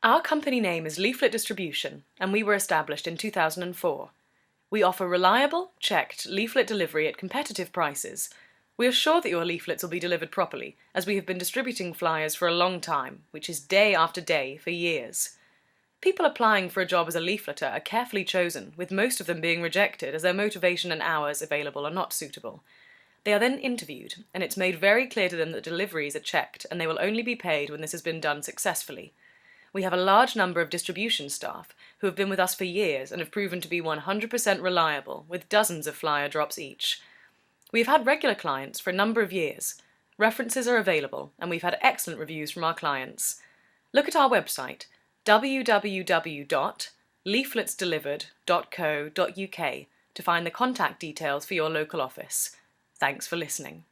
Our company name is Leaflet Distribution, and we were established in 2004. We offer reliable, checked leaflet delivery at competitive prices. We are sure that your leaflets will be delivered properly, as we have been distributing flyers for a long time, which is day after day for years. People applying for a job as a leafleter are carefully chosen, with most of them being rejected as their motivation and hours available are not suitable. They are then interviewed, and it's made very clear to them that deliveries are checked and they will only be paid when this has been done successfully. We have a large number of distribution staff who have been with us for years and have proven to be 100% reliable, with dozens of flyer drops each. We have had regular clients for a number of years. References are available, and we've had excellent reviews from our clients. Look at our website, www.leafletsdelivered.co.uk, to find the contact details for your local office. Thanks for listening.